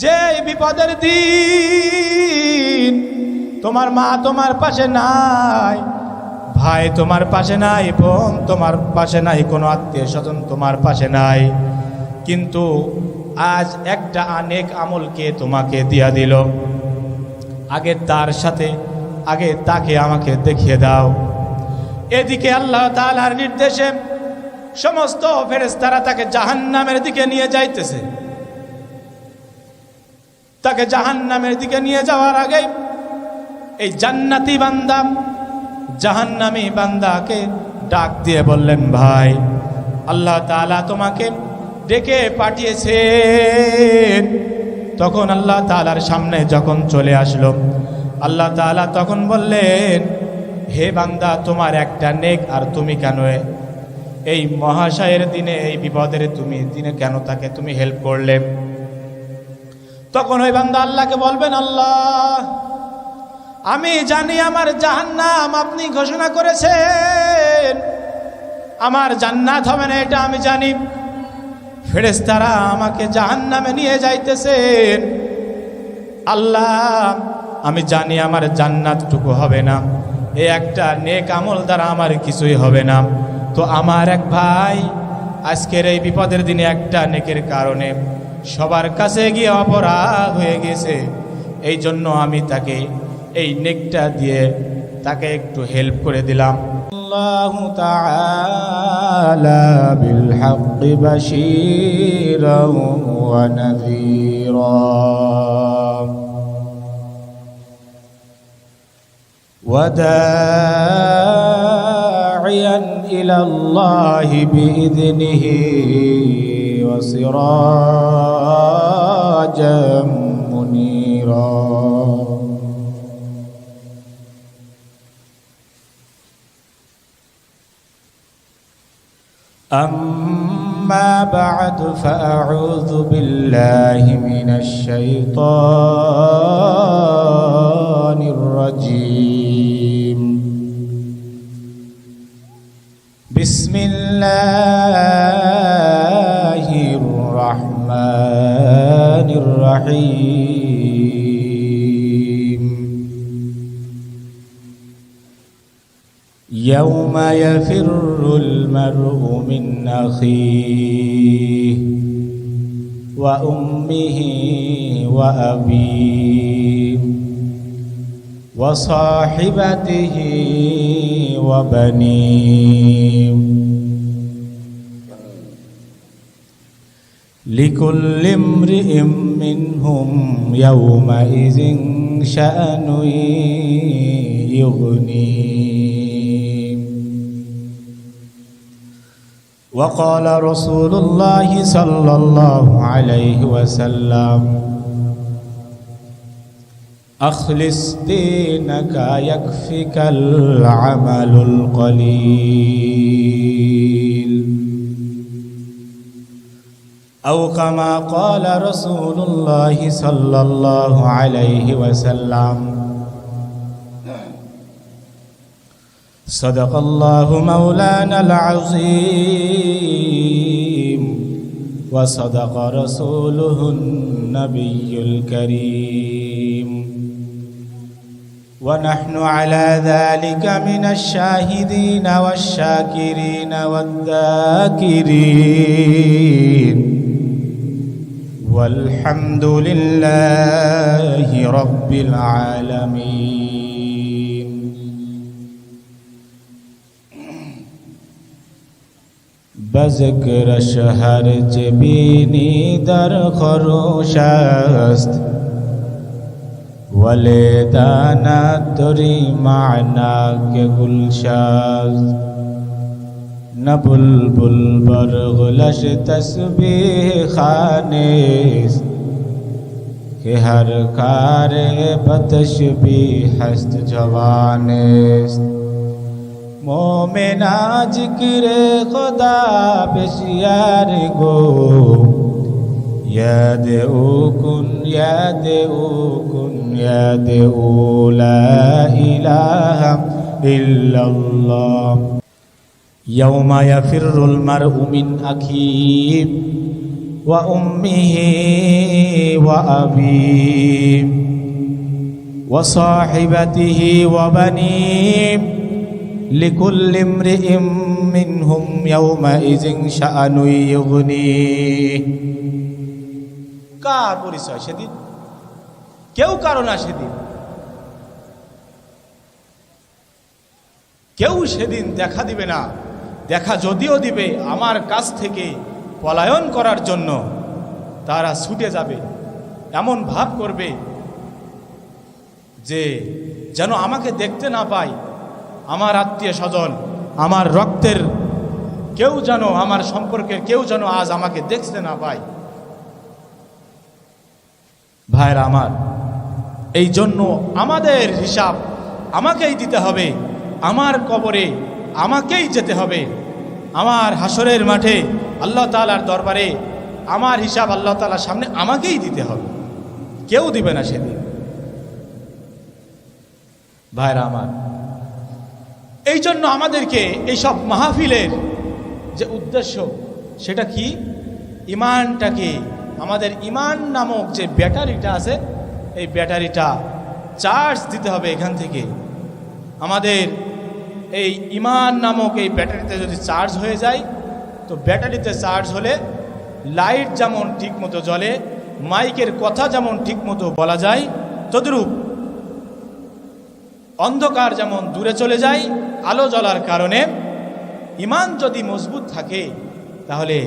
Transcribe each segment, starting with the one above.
যে বিপদের দিন তোমার মা তোমার পাশে নাই, ভাই তোমার পাশে নাই, বোন তোমার পাশে নাই, কোনো আত্মীয় স্বজন তোমার পাশে নাই, কিন্তু আজ একটা অনেক আমলকে তোমাকে দিয়া দিল। আগে তার সাথে আগে তাকে আমাকে দেখিয়ে দাও। এদিকে আল্লাহ তাআলার নির্দেশে সমস্ত ফেরেশতারা তাকে জাহান্নামের দিকে নিয়ে যাইতেছে। তাকে জাহান্নামের দিকে নিয়ে যাওয়ার আগে এই জান্নাতি বান্দা জাহান্নামী বান্দাকে ডাক দিয়ে বললেন, ভাই আল্লাহ তাআলা তোমাকে ডেকে পাঠিয়েছেন। তখন আল্লাহ তাআলার সামনে যখন চলে আসলো, আল্লাহ তাআলা তখন বললেন, হে বান্দা, তোমার একটা নেক, আর তুমি কেন এই মহাশয়ের দিনে, এই বিপদের দিনে কেন তাকে তুমি হেল্প করলে? তখন ওই বান্দা আল্লাহকে বলবেন, আল্লাহ আমি জানি আমার জাহান্নাম আপনি ঘোষণা করেছেন, আমার জান্নাত হবে না এটা আমি জানি। ফেরেশতারা আমাকে জাহান্নামে নিয়ে যাইতেছেন। আল্লাহ আমি জানি আমার জান্নাতটুকু হবে না, এই একটা নেক আমল দ্বারা আমার কিছুই হবে না। তো আমার এক ভাই আজকের এই বিপদের দিনে একটা নেকের কারণে সবার কাছে গিয়ে অপরাধ হয়ে গেছে, এই জন্য আমি তাকে এই নেকটা দিয়ে তাকে একটু হেল্প করে দিলাম। আল্লাহু তাআলা বিল হাক্কি বাশীরাও ওয়া নাযীরা ওয়া দাঈয়ান ইলাল্লাহি বিইذনিহি ওয়া সিরাজাম মুনীরা। أما بعد فأعوذ بالله من الشيطان الرجيم. بسم الله الرحمن الرحيم. يوم يفر المرء من أخيه وأمه وأبيه وصاحبته وبنيه لكل امرئ منهم يومئذ شأن يغنيه. وقال رسول الله صلى الله عليه وسلم أخلص دينك يكفك العمل القليل، أو كما قال رسول الله صلى الله عليه وسلم. صدق الله مولانا العظيم وصدق رسوله النبي الكريم، ونحن على ذلك من الشاهدين والشاكرين والذاكرين، والحمد لله رب العالمين. بذكر شهر جبینی در خروش است، ولیدانا دری معنا کے گلشاست. نہ بلبل برغلش تسبیح خانیست کہ ہر کار بتشبیح است جوانیست. مومنا ذکر خدا بسیار گو، یاد او کن یاد او کن یاد او لا الہ الا اللہ. یوم یفر المرء من اخیہ ওয়া উম্মিহি ওয়া আবিহি ওয়া সাহিবাতিহি ওয়া বানিহি লিকুল্লি ইমরিইম মিনহুম ইয়াওমাইযিন শাআনুন ইউগনিহি। কার পরিচয় সেদিন? কেউ কারো না সেদিন। কেউ সেদিন দেখা দিবে না। দেখা যদিও দিবে, আমার কাছ থেকে পলায়ন করার জন্য তারা ছুটে যাবে, এমন ভাব করবে যে যেন আমাকে দেখতে না পায়। আমার আত্মীয় স্বজন, আমার রক্তের কেউ যেন, আমার সম্পর্কের কেউ যেন আজ আমাকে দেখতে না পায়। ভাইরা আমার, এই জন্য আমাদের হিসাব আমাকেই দিতে হবে। আমার কবরে আমাকেই যেতে হবে। আমার হাসরের মাঠে আল্লাহ তাআলার দরবারে আমার হিসাব আল্লাহ তাআলার সামনে আমাকেই দিতে হবে, কেউ দিবে না সেদিন। ভাইরা আমার, এই জন্য আমাদেরকে এইসব মাহফিলের যে উদ্দেশ্য, সেটা কি? ইমানটাকে, আমাদের ইমান নামক যে ব্যাটারিটা আছে, এই ব্যাটারিটা চার্জ দিতে হবে এখান থেকে। আমাদের এই ইমান নামক এই ব্যাটারিতে যদি চার্জ হয়ে যায়, তো ব্যাটারিতে চার্জ হলে লাইট যেমন ঠিক মতো জ্বলে, মাইকের কথা যেমন ঠিক মতো বলা যায়, তদ্রূপ অন্ধকার যেমন দূরে চলে যায় আলো জ্বলার কারণে। ইমান যদি মজবুত থাকে, তাহলে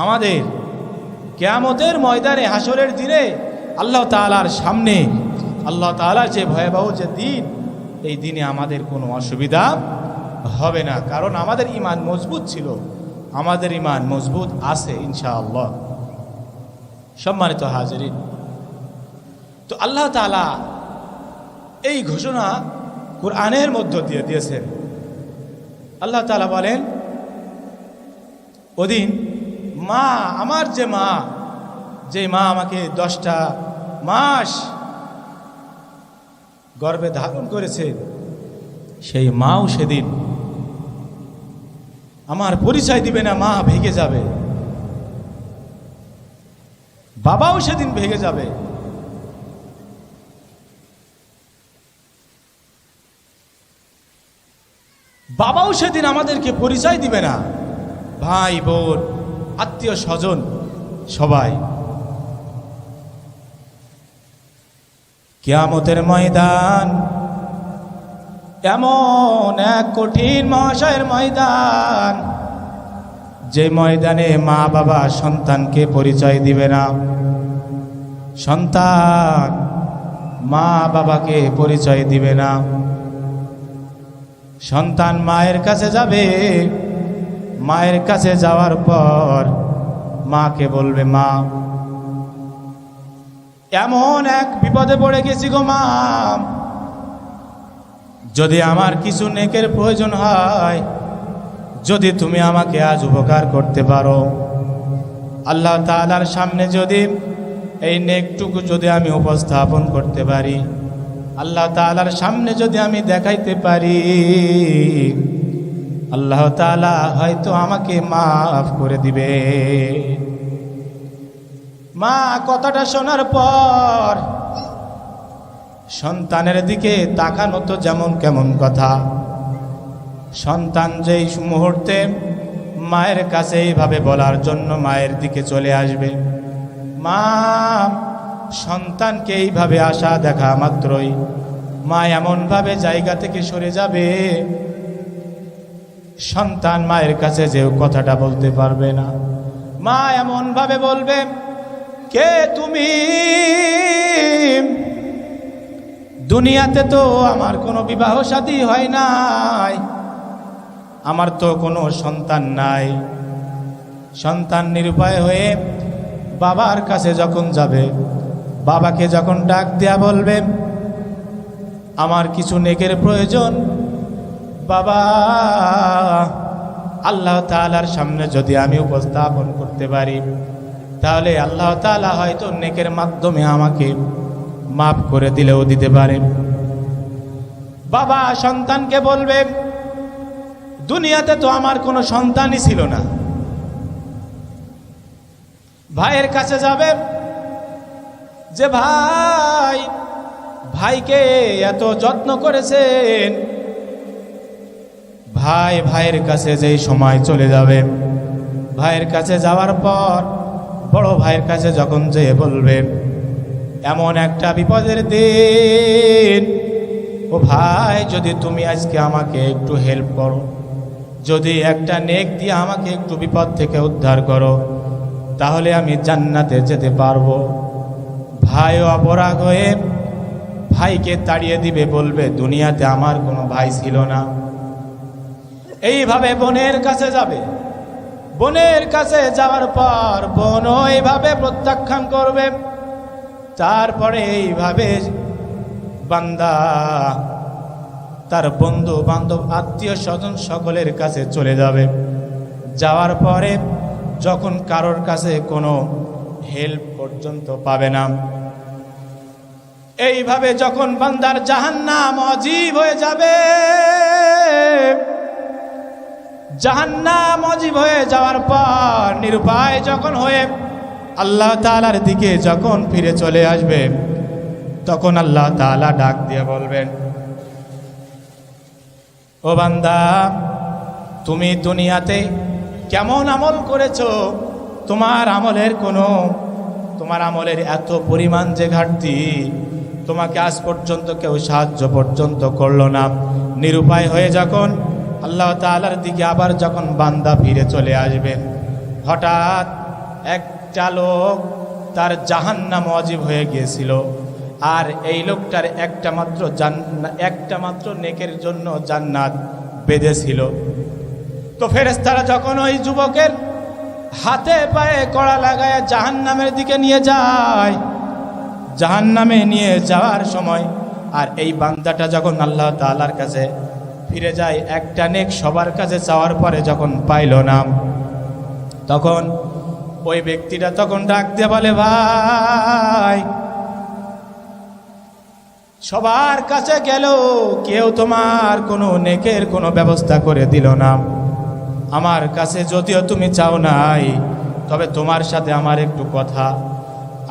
আমাদের কিয়ামতের ময়দানে, হাসরের দিনে আল্লাহ তাআলার সামনে, আল্লাহ তাআলার যে ভয়াবহ যে দিন, এই দিনে আমাদের কোনো অসুবিধা হবে না, কারণ আমাদের ইমান মজবুত ছিল, আমাদের ইমান মজবুত আছে ইনশাআল্লাহ। সম্মানিত হাজিরিন, তো আল্লাহ তাআলা এই ঘোষণা কুরআনের মধ্য দিয়ে দিয়েছেন। আল্লাহ তাআলা বলেন, ওদিন মা, আমার যে মা আমাকে 10টা মাস গর্ভে ধারণ করেছে, সেই মাও সেদিন আমার পরিচয় দিবে না, মা ভেগে যাবে, বাবাও সেদিন ভেগে যাবে। বাবাও সেদিন আমাদেরকে পরিচয় দিবে না, ভাই বোন আত্মীয় স্বজন সবাই। কিয়ামতের ময়দান এমন এক কঠিন মহাশয়ের ময়দান, যে ময়দানে মা বাবা সন্তানকে পরিচয় দিবে না, সন্তান মা বাবাকে পরিচয় দিবে না। সন্তান মায়ের কাছে যাবে, মায়ের কাছে যাওয়ার পর মাকে বলবে, মা এমন এক বিপদে পড়ে গেছি গো মা, যদি আমার কিছু নেকের প্রয়োজন হয়, যদি তুমি আমাকে আজ উপকার করতে পারো, আল্লাহ তাআলার সামনে যদি এই নেকটুকু যদি আমি উপস্থাপন করতে পারি, আল্লাহ তাআলার সামনে যদি আমি দেখাইতে পারি, আল্লাহ তাআলা হয়তো আমাকে মাফ করে দিবে। মা কথাটা শোনার পর সন্তানের দিকে তাকানো তো যেমন কেমন কথা। সন্তান যেই মুহূর্তে মায়ের কাছে এইভাবে বলার জন্য মায়ের দিকে চলে আসবে, মা সন্তানকে এইভাবে আসা দেখা মাত্রই মা এমনভাবে জায়গা থেকে সরে যাবে, সন্তান মায়ের কাছে যে কথাটা বলতে পারবে না। মা এমনভাবে বলবে, কে তুমি? দুনিয়াতে তো আমার কোনো বিবাহ শাদী হয় নাই, আমার তো কোনো সন্তান নাই। সন্তান নিরুপায় হয়ে বাবার কাছে যখন যাবে, বাবাকে যখন ডাক দেয়া বলবে, আমার কিছু নেকের প্রয়োজন, বাবা আল্লাহ তাআলার সামনে যদি আমি উপস্থাপন করতে পারি, তাহলে আল্লাহ তাআলা হয়তো নেকের মাধ্যমে আমাকে মাফ করে দিলেও দিতে পারে। বাবা সন্তানকে বলবে, দুনিয়াতে তো আমার কোনো সন্তানই ছিল না, ভাইয়ের কাছে যাবে যে ভাই, ভাইকে এত যত্ন করেছেন। ভাই ভাইয়ের কাছে যেই সময় চলে যাবে, ভাইয়ের কাছে যাওয়ার পর বড় ভাইয়ের কাছে যখন যেয়ে বলবে এমন একটা বিপদের দিন, ও ভাই যদি তুমি আজকে আমাকে একটু হেল্প করো, যদি একটা নেক দিয়ে আমাকে একটু বিপদ থেকে উদ্ধার করো, তাহলে আমি জান্নাতে যেতে পারবো। ভাইও অপরাগ হয়ে ভাইকে তাড়িয়ে দিবে, বলবে দুনিয়াতে আমার কোনো ভাই ছিল না। এইভাবে বোনের কাছে যাবে, বোনের কাছে যাওয়ার পর বোনও এইভাবে প্রত্যাখ্যান করবে। তারপরে এইভাবে বান্দা তার বন্ধু বান্ধব আত্মীয় স্বজন সকলের কাছে চলে যাবে। যাওয়ার পরে যখন কারোর কাছে কোনো হেল্প পর্যন্ত পাবে না, এইভাবে যখন বান্দার জাহান্নাম অজীব হয়ে যাবে, জাহান্নাম অজীব হয়ে যাওয়ার পর নিরুপায় যখন হয়ে আল্লাহ তাআলার দিকে যখন ফিরে চলে আসবে, তখন আল্লাহ তাআলা ডাক দিয়ে বলবেন, ও বান্দা, তুমি দুনিয়াতে কেমন আমল করেছো? তোমার আমলের এত পরিমাণ যে ঘাটতি, তোমাকে আজ পর্যন্ত কেউ সাহায্য পর্যন্ত করলো না। নিরুপায় হয়ে যখন আল্লাহ তাআলার দিকে আবার যখন বান্দা ফিরে চলে আসবে, হঠাৎ একটা লোক, তার জাহান্নাম ওয়াজিব হয়ে গিয়েছিল, আর এই লোকটার একটা মাত্র নেকের জন্য জান্নাত বেঁধেছিল। তো ফেরেশতারা যখন ওই যুবকের হাতে পায়ে কড়া লাগায় জাহান্নামের দিকে নিয়ে যায়, জাহান্নামে নিয়ে যাওয়ার সময় আর এই বান্দাটা যখন আল্লাহ তাআলার কাছে ফিরে যায়, একটা নেক সবার কাছে চাওয়ার পরে যখন পাইল না, তখন ওই ব্যক্তিটা তখন ডাক দিয়ে বলে, ভাই, সবার কাছে গেল, কেউ তোমার কোনো নেকের কোনো ব্যবস্থা করে দিল না। আমার কাছে যদিও তুমি চাও নাই, তবে তোমার সাথে আমার একটু কথা।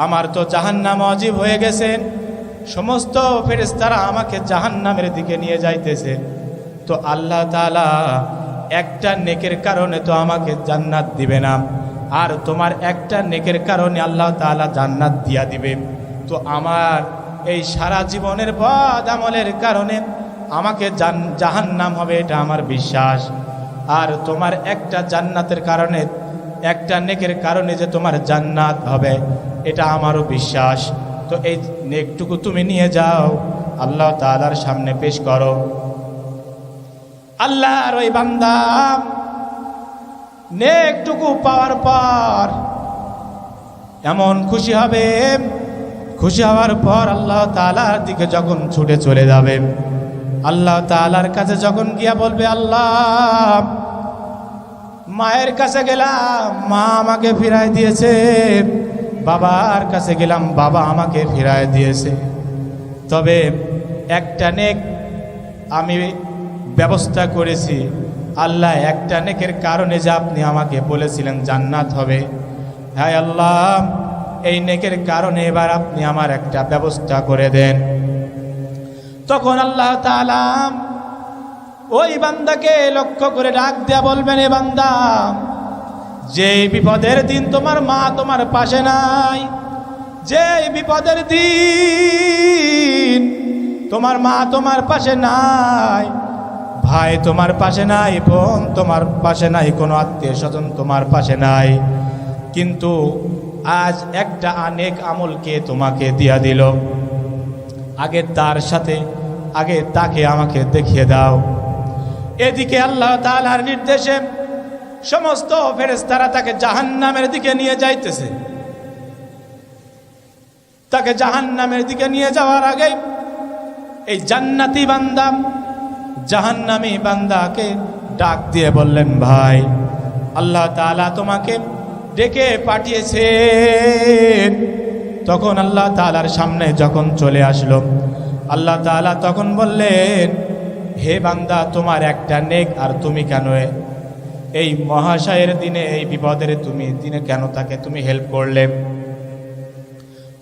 আমার তো জাহান্নাম ওয়াজিব হয়ে গেছে, সমস্ত ফেরেশতারা আমাকে জাহান্নামের দিকে নিয়ে যাইতেছে, তো আল্লাহ তাআলা একটা নেকের কারণে তো আমাকে জান্নাত দিবে না, আর তোমার একটা নেকের কারণে আল্লাহ তাআলা জান্নাত দিয়া দিবে। তো আমার এই সারা জীবনের বদ আমলের কারণে আমাকে জাহান্নাম হবে, এটা আমার বিশ্বাস। আর তোমার একটা জান্নাতের কারণে, একটা নেকের কারণে যে তোমার জান্নাত হবে, এটা আমারও বিশ্বাস। তো এই নেকটুকু তুমি নিয়ে যাও, আল্লাহ তাআলার সামনে পেশ করো। আল্লাহর ওই বান্দা নেকটুকু পাওয়ার পর এমন খুশি হবে, খুশি হওয়ার পর আল্লাহ তাআলার দিকে যখন ছুটে চলে যাবে, আল্লাহ তাআলার কাছে যখন গিয়া বলবে, আল্লাহ, মায়ের কাছে গেলাম, মা আমাকে ফিরায় দিয়েছে, বাবার কাছে গেলাম, বাবা আমাকে ফিরায় দিয়েছে, তবে একটা নেক আমি ব্যবস্থা করেছি। আল্লাহ, একটা নেকের কারণে যে আপনি আমাকে বলেছিলেন জান্নাত হবে, হ্যাঁ আল্লাহ, এই নেকের কারণে এবার আপনি আমার একটা ব্যবস্থা করে দেন। তখন আল্লাহ তাআলা ওই বান্দাকে লক্ষ্য করে ডাক দেয়া বলবেন, এ বান্দা, যে বিপদের দিন তোমার মা তোমার পাশে নাই, যে বিপদের দিন তোমার মা তোমার পাশে নাই, ভাই তোমার পাশে নাই, বোন তোমার পাশে নাই, কোনো আত্মীয় স্বজন তোমার পাশে নাই, কিন্তু আজ একটা নেক আমলকে তোমাকে দিয়া দিল, আগে তাকে আমাকে দেখিয়ে দাও। এদিকে আল্লাহ তাআলার নির্দেশে সমস্ত ফেরেশতারা তাকে জাহান্নামের দিকে নিয়ে যাইতেছে। তাকে জাহান্নামের দিকে নিয়ে যাওয়ার আগে এই জান্নাতি বান্দা জাহান্নামী বান্দাকে ডাক দিয়ে বললেন, ভাই, আল্লাহ তাআলা তোমাকে ডেকে পাঠিয়েছেন। তখন আল্লাহ তাআলার সামনে যখন চলে আসলো, আল্লাহ তাআলা তখন বললেন, হে বান্দা, তোমার একটা নেক, আর তুমি কেন এই মহাশয়ের দিনে, এই বিপদের দিনে কেন তাকে তুমি হেল্প করলে?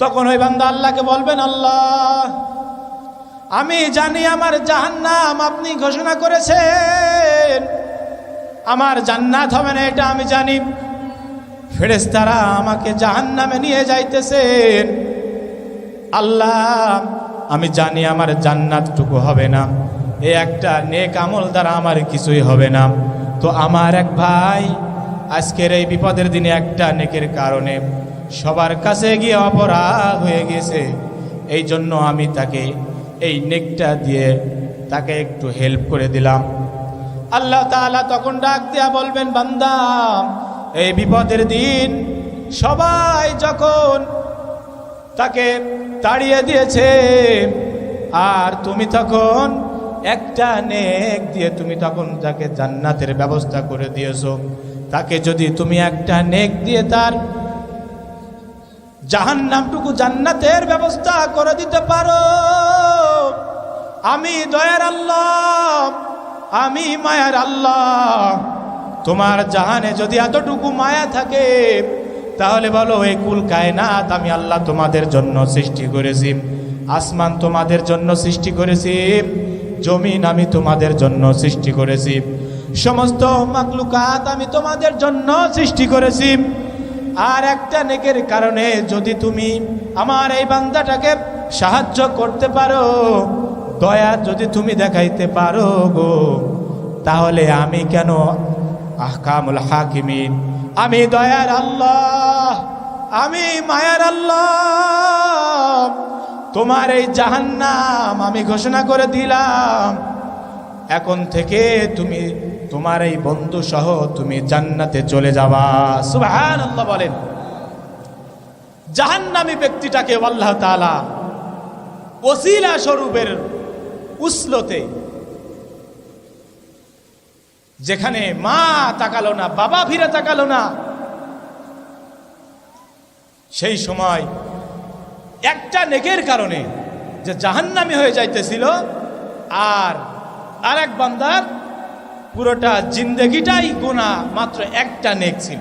তখন ওই বান্দা আল্লাহকে বলবেন, আল্লাহ আমি জানি আমার জাহান্নাম আপনি ঘোষণা করেছেন, আমার জান্নাত হবে না এটা আমি জানি। ফেরেশতারা আমাকে জাহান্নামে নিয়ে যাইতেছেন। আল্লাহ আমি জানি আমার জান্নাতটুকু হবে না, এই একটা নেক আমল দ্বারা আমার কিছুই হবে না। তো আমার এক ভাই আজকের এই বিপদের দিনে একটা নেকের কারণে সবার কাছে গিয়ে অপরাধ হয়ে গেছে, এই জন্য আমি তাকে এই নেকটা দিয়ে তাকে একটু হেল্প করে দিলাম। আল্লাহ তাআলা তখন ডাক দিয়া বলবেন, বান্দা এই বিপদের দিন সবাই যখন তাকে তাড়িয়ে দিয়েছে, আর তুমি তখন একটা নেক দিয়ে তুমি তখন তাকে জান্নাতের ব্যবস্থা করে দিয়েছো। তাকে যদি তুমি একটা নেক দিয়ে তার জাহান্নামটুকু জান্নাতের ব্যবস্থা করে দিতে পারো, আমি দয়ার আল্লাহ, আমি মায়ার আল্লাহ। তোমার জাহানে যদি এতটুকু মায়া থাকে তাহলে বলো, এই কুল কায়নাত আমি আল্লাহ তোমাদের জন্য সৃষ্টি করেছি, আসমান তোমাদের জন্য সৃষ্টি করেছি, জমিন আমি তোমাদের জন্য সৃষ্টি করেছি, সমস্ত মাখলুকাত আমি তোমাদের জন্য সৃষ্টি করেছি। আর একটা নেকের কারণে যদি তুমি আমার এই বান্দাটাকে সাহায্য করতে পারো, দয়া যদি তুমি দেখাইতে পারো গো, তাহলে আমি কেন আহকামুল হাকিমিন, আমি দয়ার আল্লাহ, আমি মায়ার আল্লাহ, তোমার এই জাহান্নাম আমি ঘোষণা করে দিলাম। এখন থেকে তুমি তোমার এই বন্ধু সহ তুমি জান্নাতে চলে যাবা। সুবহানাল্লাহ বলেন। জাহান্নামী ব্যক্তিটাকে আল্লাহ তাআলা ওসিলা স্বরূপের উসলতে, যেখানে মা তাকালো না, বাবা ফিরে তাকালো না, সেই সময় একটা নেকের কারণে যে জাহান্নামী হয়ে যাইতেছিল, আর আরেক বান্দার পুরোটা জিন্দেগিটাই গুনাহ, মাত্র একটা নেক ছিল।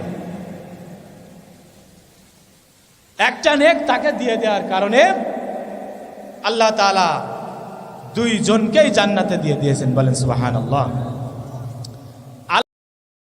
একটা নেক তাকে দিয়ে দেওয়ার কারণে আল্লাহ তাআলা দুইজনকেই জান্নাতে দিয়ে দিয়েছেন। বলেন সুবহানাল্লাহ।